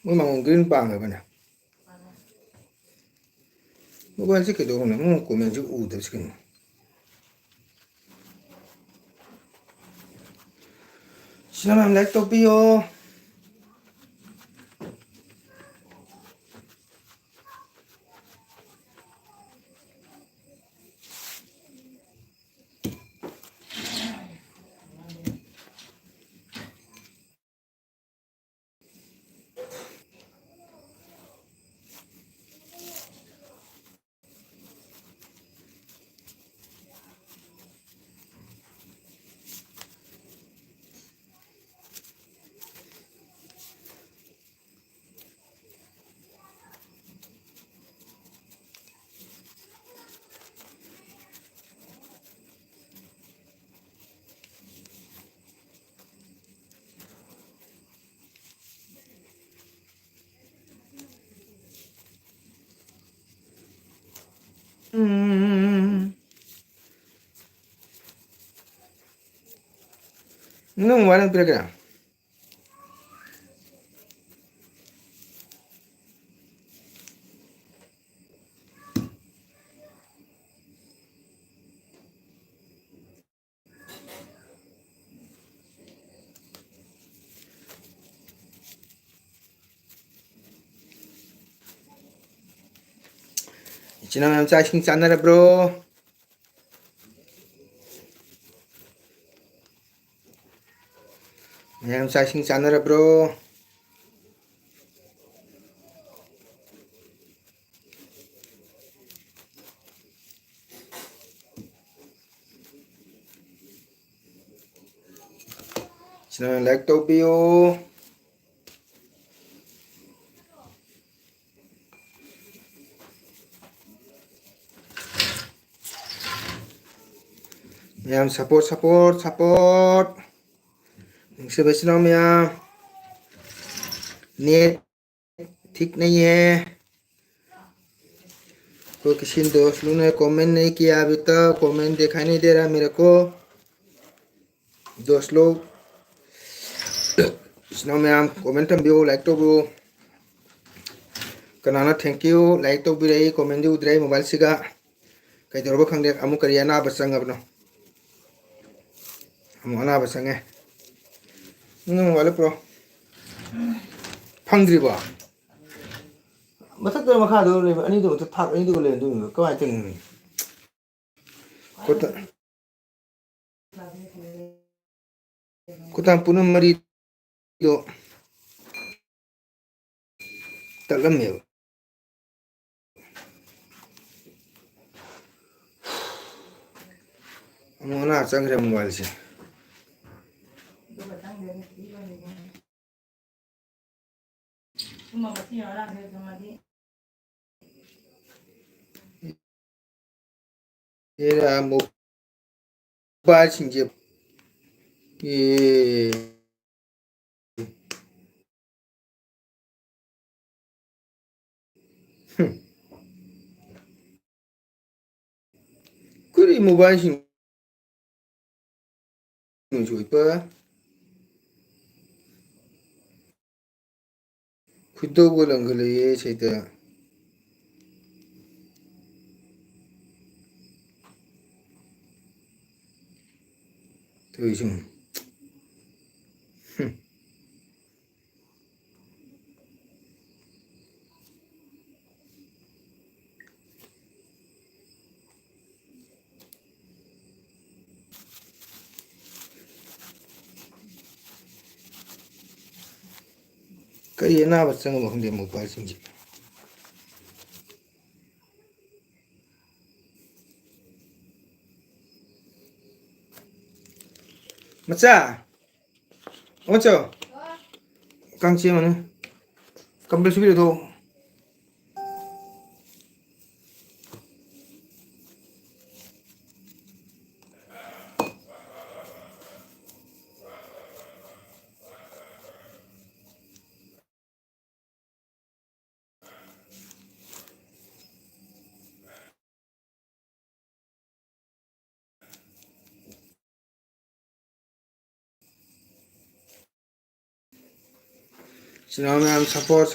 Mới mong green bang rồi nè. Mới quen chứ cái đồ này, muốn của mình chứ được chứ. Sao mà lại tao bio? Nung walang pira. Ichina em chai sing channel bro. Em chai sing channel bro. Ichina like to bio. Em support. से बचना में net ठीक नहीं है कोई किसी दोस्त लोग ने कमेंट नहीं किया अभी तक कमेंट दिखाई नहीं दे रहा मेरे को दोस्त लोग इसमें में हम कमेंट भी हो लाइक तो भी कनाना थैंक यू लाइक तो भी रही कमेंट भी उधर मोबाइल से का कई तरह खंग दे अमुक करिया ना बसंग अपना हम ना बसंगे वाले प्रो फंग्रीबा मथक मखा दो ले अनि दो थाक अनि दो ले दो कमाय तंग कुतां पुनम मरी दो तलमे मोना चंगरे मोबाइल से ये मोबाइल सिंजे ये 그리 모바일 신조 이뻐 구독을 걸래 제다 더 이상 그리 나 봤던 거 근데 모바일 신지 맞자 어쩌 깡치면은 깜벨 수비도 Sino ma'am, support.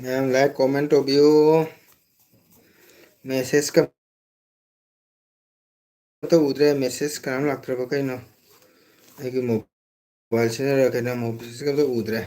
Ma'am, like, comment to view. Message ka to udre message karam laktra ba kay no. Ay ki mobile sina kay na message ka to udre.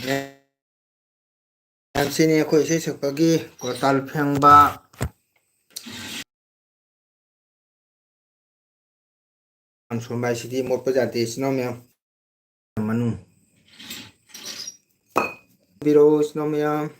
Ma'am, sini ako isa pagi kotal phengba. Sunbai city mot pa jati sino ma'am. Manu. Biro sino ma'am.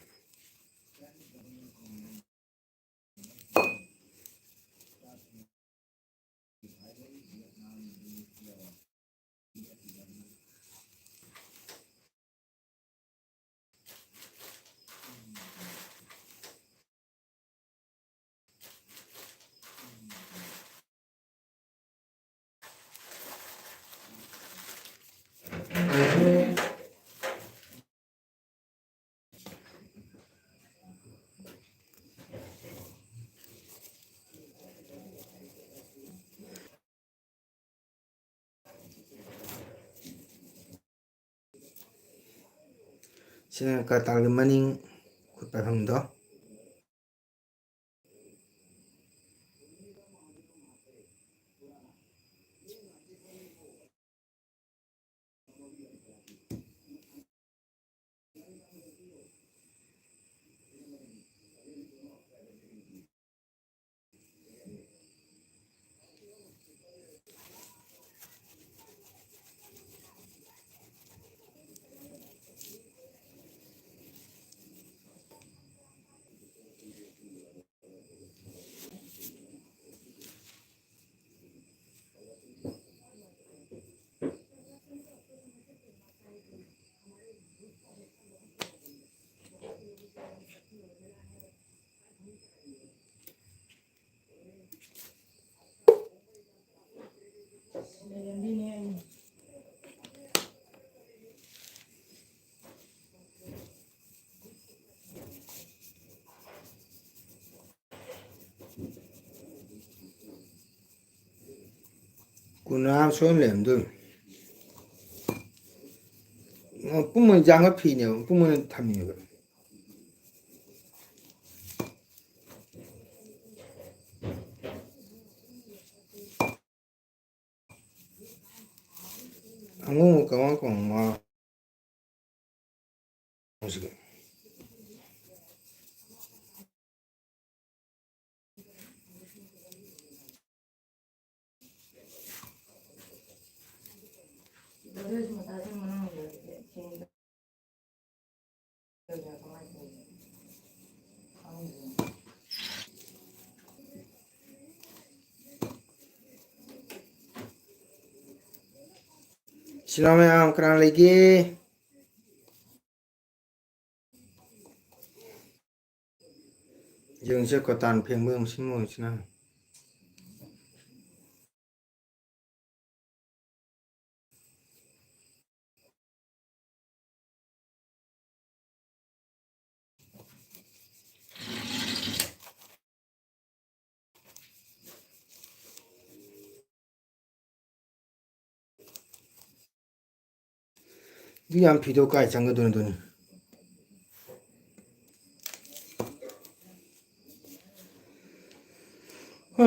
Sini kotal maning kut pa phang do. Kuna soim lem du. Pumon jang phi ne pumon tham ne. Angu ka wa ko ma. Sino ma'am kran lagi. Dương sẽ có tàn phiền mương xin mong xin nào. Đi làm phi đâu cái chẳng có đồ đồ.